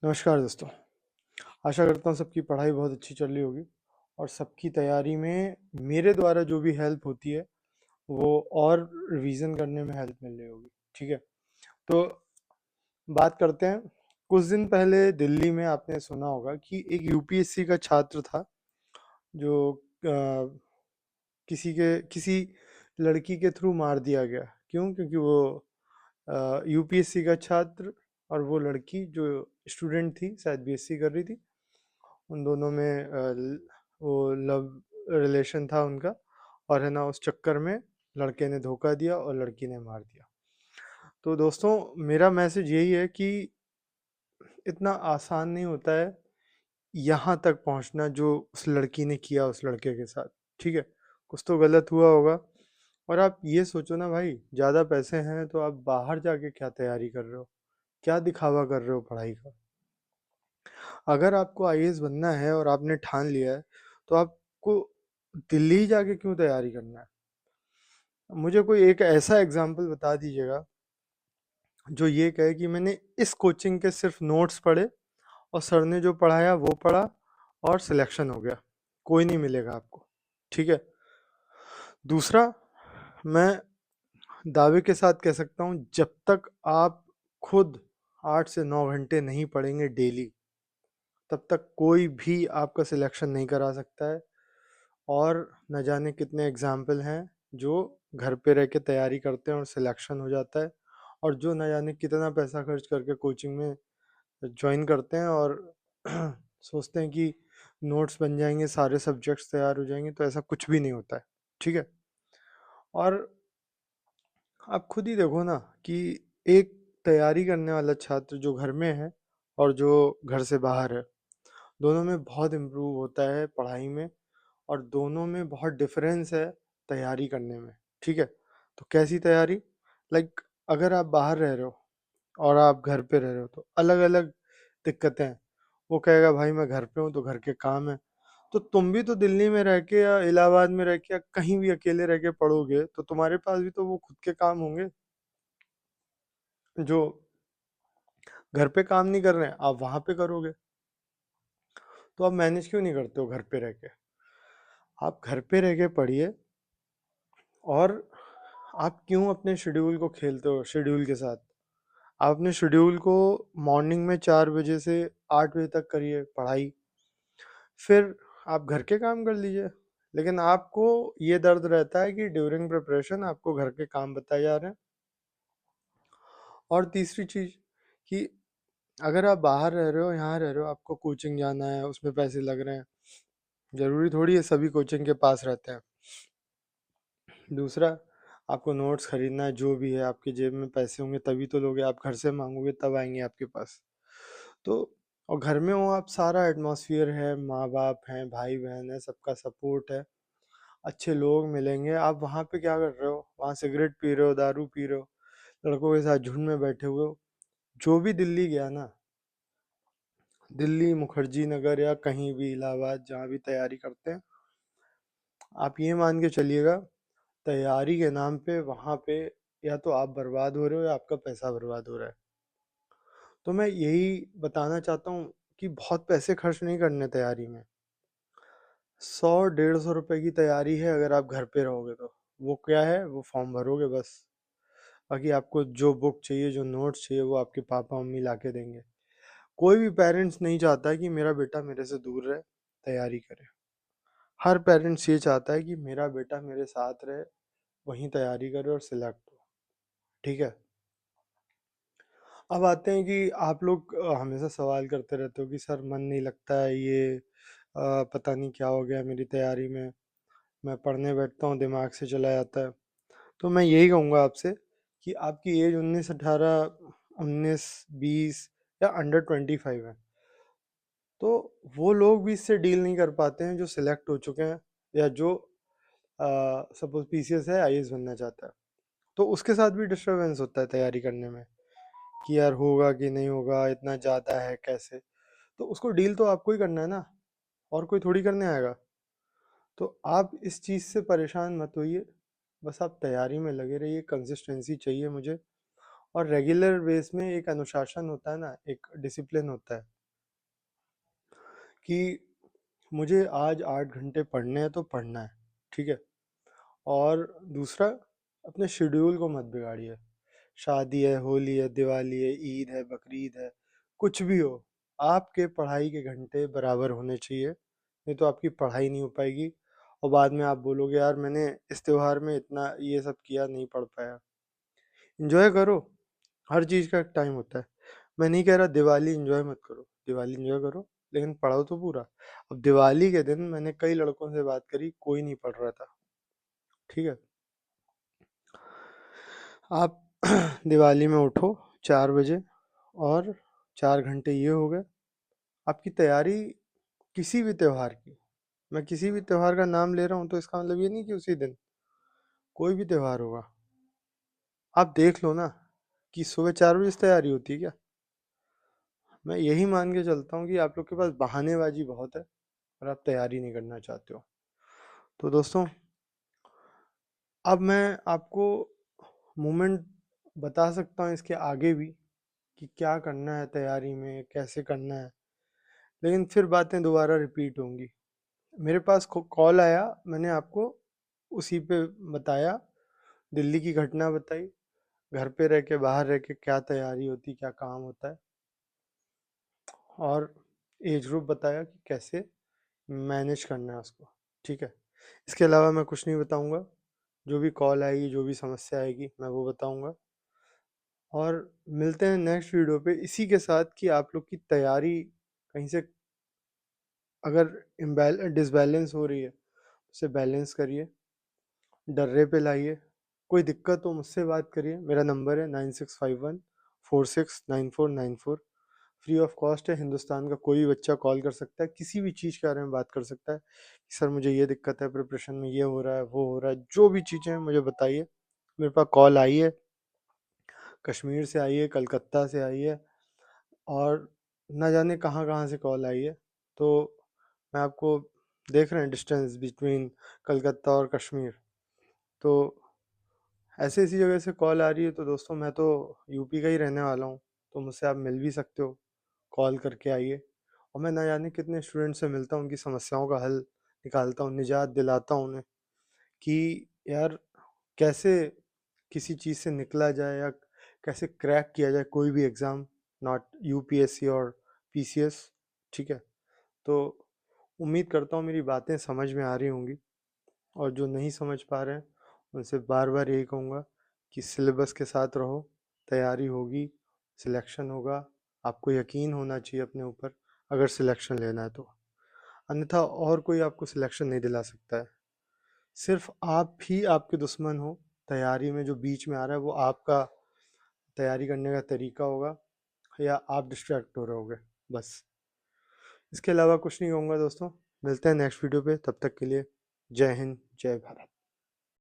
नमस्कार दोस्तों। आशा करता हूँ सबकी पढ़ाई बहुत अच्छी चल रही होगी और सबकी तैयारी में मेरे द्वारा जो भी हेल्प होती है वो और रिवीजन करने में हेल्प मिल रही होगी। ठीक है, तो बात करते हैं। कुछ दिन पहले दिल्ली में आपने सुना होगा कि एक यूपीएससी का छात्र था जो किसी लड़की के थ्रू मार दिया गया। क्यों? क्योंकि वो यूपीएससी का छात्र और वो लड़की जो स्टूडेंट थी, शायद बीएससी कर रही थी, उन दोनों में वो लव रिलेशन था उनका। और है ना, उस चक्कर में लड़के ने धोखा दिया और लड़की ने मार दिया। तो दोस्तों, मेरा मैसेज यही है कि इतना आसान नहीं होता है यहाँ तक पहुँचना जो उस लड़की ने किया उस लड़के के साथ। ठीक है, कुछ तो गलत हुआ होगा। और आप ये सोचो ना भाई, ज़्यादा पैसे हैं तो आप बाहर जाके क्या तैयारी कर रहे हो, क्या दिखावा कर रहे हो पढ़ाई का? अगर आपको आईएएस बनना है और आपने ठान लिया है तो आपको दिल्ली जाके क्यों तैयारी करना है? मुझे कोई एक ऐसा एग्जाम्पल बता दीजिएगा जो ये कहे कि मैंने इस कोचिंग के सिर्फ नोट्स पढ़े और सर ने जो पढ़ाया वो पढ़ा और सिलेक्शन हो गया। कोई नहीं मिलेगा आपको। ठीक है। दूसरा, मैं दावे के साथ कह सकता हूँ, जब तक आप खुद 8 से 9 घंटे नहीं पढ़ेंगे डेली, तब तक कोई भी आपका सिलेक्शन नहीं करा सकता है। और न जाने कितने एग्जाम्पल हैं जो घर पे रह के तैयारी करते हैं और सिलेक्शन हो जाता है, और जो न जाने कितना पैसा खर्च करके कोचिंग में ज्वाइन करते हैं और सोचते हैं कि नोट्स बन जाएंगे, सारे सब्जेक्ट्स तैयार हो जाएंगे। तो ऐसा कुछ भी नहीं होता है। ठीक है। और आप खुद ही देखो ना कि एक तैयारी करने वाला छात्र जो घर में है और जो घर से बाहर है, दोनों में बहुत इम्प्रूव होता है पढ़ाई में, और दोनों में बहुत डिफरेंस है तैयारी करने में। ठीक है। तो कैसी तैयारी? लाइक, अगर आप बाहर रह रहे हो और आप घर पे रह रहे हो तो अलग अलग दिक्कतें हैं। वो कहेगा भाई मैं घर पे हूँ तो घर के काम है। तो तुम भी तो दिल्ली में रह के या इलाहाबाद में रह के या कहीं भी अकेले रह के पढ़ोगे तो तुम्हारे पास भी तो वो खुद के काम होंगे जो घर पे काम नहीं कर रहे हैं, आप वहां पे करोगे। तो आप मैनेज क्यों नहीं करते हो घर पे रह के? आप घर पे रह के पढ़िए। और आप क्यों अपने शेड्यूल को खेलते हो शेड्यूल के साथ? आप अपने शेड्यूल को मॉर्निंग में 4 बजे से 8 बजे तक करिए पढ़ाई। फिर आप घर के काम कर लीजिए। लेकिन आपको ये दर्द रहता है कि ड्यूरिंग प्रिपरेशन आपको घर के काम बताए जा रहे हैं। और तीसरी चीज़ कि अगर आप बाहर रह रहे हो, यहाँ रह रहे हो, आपको कोचिंग जाना है, उसमें पैसे लग रहे हैं। ज़रूरी थोड़ी है सभी कोचिंग के पास रहते हैं। दूसरा, आपको नोट्स खरीदना है, जो भी है, आपके जेब में पैसे होंगे तभी तो लोगे। आप घर से मांगोगे तब आएंगे आपके पास। तो और घर में हो आप, सारा एटमॉस्फेयर है, माँ बाप हैं, भाई बहन है, सबका सपोर्ट है, अच्छे लोग मिलेंगे। आप वहाँ पे क्या कर रहे हो? वहाँ सिगरेट पी रहे हो, दारू पी रहे हो, लड़कों के साथ झुंड में बैठे हुए हो। जो भी दिल्ली गया ना, दिल्ली मुखर्जी नगर या कहीं भी इलाहाबाद जहाँ भी तैयारी करते हैं, आप ये मान के चलिएगा, तैयारी के नाम पे वहाँ पे या तो आप बर्बाद हो रहे हो या आपका पैसा बर्बाद हो रहा है। तो मैं यही बताना चाहता हूँ कि बहुत पैसे खर्च नहीं करने तैयारी में। 100-150 रुपए की तैयारी है अगर आप घर पे रहोगे तो। वो क्या है? वो फॉर्म भरोगे बस। बाकी आपको जो बुक चाहिए, जो नोट्स चाहिए, वो आपके पापा मम्मी ला के देंगे। कोई भी पेरेंट्स नहीं चाहता है कि मेरा बेटा मेरे से दूर रहे, तैयारी करे। हर पेरेंट्स ये चाहता है कि मेरा बेटा मेरे साथ रहे, वहीं तैयारी करे और सिलेक्ट हो। ठीक है। अब आते हैं कि आप लोग हमेशा सवाल करते रहते हो कि सर मन नहीं लगता है, ये पता नहीं क्या हो गया मेरी तैयारी में, मैं पढ़ने बैठता हूँ दिमाग से चला जाता है। तो मैं यही कहूँगा आपसे कि आपकी एज 19-18, 19-20 या अंडर 25 है, तो वो लोग भी इससे डील नहीं कर पाते हैं जो सिलेक्ट हो चुके हैं या जो सपोज पीसीएस है, आईएएस बनना चाहता है। तो उसके साथ भी डिस्टरबेंस होता है तैयारी करने में कि यार होगा कि नहीं होगा, इतना ज़्यादा है कैसे। तो उसको डील तो आपको ही करना है ना, और कोई थोड़ी करने आएगा। तो आप इस चीज़ से परेशान मत होइए, बस आप तैयारी में लगे रहिए, कंसिस्टेंसी चाहिए मुझे। और रेगुलर बेस में एक अनुशासन होता है ना, एक डिसिप्लिन होता है कि मुझे आज 8 घंटे पढ़ने हैं तो पढ़ना है, ठीक है। और दूसरा, अपने शेड्यूल को मत बिगाड़िए। शादी है, होली है, दिवाली है, ईद है, बकरीद है, कुछ भी हो, आपके पढ़ाई के घंटे बराबर होने चाहिए, नहीं तो आपकी पढ़ाई नहीं हो पाएगी। और बाद में आप बोलोगे यार मैंने इस त्योहार में इतना ये सब किया, नहीं पढ़ पाया। एंजॉय करो, हर चीज़ का एक टाइम होता है। मैं नहीं कह रहा दिवाली एंजॉय मत करो, दिवाली एंजॉय करो, लेकिन पढ़ो तो पूरा। अब दिवाली के दिन मैंने कई लड़कों से बात करी, कोई नहीं पढ़ रहा था, ठीक है। आप दिवाली में उठो 4 बजे, और 4 घंटे ये हो गए आपकी तैयारी किसी भी त्योहार की। मैं किसी भी त्योहार का नाम ले रहा हूँ तो इसका मतलब ये नहीं कि उसी दिन, कोई भी त्योहार होगा। आप देख लो ना कि सुबह 4 बजे से तैयारी होती है क्या। मैं यही मान के चलता हूँ कि आप लोग के पास बहानेबाजी बहुत है और आप तैयारी नहीं करना चाहते हो। तो दोस्तों, अब मैं आपको मूवमेंट बता सकता हूँ इसके आगे भी कि क्या करना है तैयारी में, कैसे करना है, लेकिन फिर बातें दोबारा रिपीट होंगी। मेरे पास कॉल आया, मैंने आपको उसी पे बताया, दिल्ली की घटना बताई, घर पे रह के बाहर रह के क्या तैयारी होती, क्या काम होता है, और एज ग्रुप बताया कि कैसे मैनेज करना है उसको, ठीक है। इसके अलावा मैं कुछ नहीं बताऊंगा। जो भी कॉल आएगी, जो भी समस्या आएगी, मैं वो बताऊंगा। और मिलते हैं नेक्स्ट वीडियो पे इसी के साथ कि आप लोग की तैयारी कहीं से अगर डिसबैलेंस हो रही है, उसे बैलेंस करिए, डर्रे पे लाइए। कोई दिक्कत हो मुझसे बात करिए, मेरा नंबर है 9651 469494। फ्री ऑफ कॉस्ट है, हिंदुस्तान का कोई भी बच्चा कॉल कर सकता है, किसी भी चीज़ के बारे में बात कर सकता है कि सर मुझे ये दिक्कत है, प्रिपरेशन में ये हो रहा है, वो हो रहा है, जो भी चीज़ें हैं मुझे बताइए। मेरे पास कॉल आई है, कश्मीर से आई है, कलकत्ता से आई है, और ना जाने कहाँ कहाँ से कॉल आई है। तो मैं आपको, देख रहे हैं डिस्टेंस बिटवीन कलकत्ता और कश्मीर, तो ऐसे इसी जगह से कॉल आ रही है। तो दोस्तों, मैं तो यूपी का ही रहने वाला हूँ, तो मुझसे आप मिल भी सकते हो, कॉल करके आइए। और मैं ना जाने कितने स्टूडेंट से मिलता हूँ, उनकी समस्याओं का हल निकालता हूँ, निजात दिलाता हूँ उन्हें कि यार कैसे किसी चीज़ से निकला जाए, या कैसे क्रैक किया जाए कोई भी एग्ज़ाम, नॉट यूपीएससी और पीसीएस, ठीक है। तो उम्मीद करता हूँ मेरी बातें समझ में आ रही होंगी, और जो नहीं समझ पा रहे हैं उनसे बार बार यही कहूँगा कि सिलेबस के साथ रहो, तैयारी होगी, सिलेक्शन होगा। आपको यकीन होना चाहिए अपने ऊपर अगर सिलेक्शन लेना है तो, अन्यथा और कोई आपको सिलेक्शन नहीं दिला सकता है। सिर्फ आप ही आपके दुश्मन हो। तैयारी में जो बीच में आ रहा है वो आपका तैयारी करने का तरीका होगा, या आप डिस्ट्रैक्ट हो रहे होगे, बस। इसके अलावा कुछ नहीं कहूँगा दोस्तों। मिलते हैं नेक्स्ट वीडियो पे, तब तक के लिए जय हिंद, जय भारत।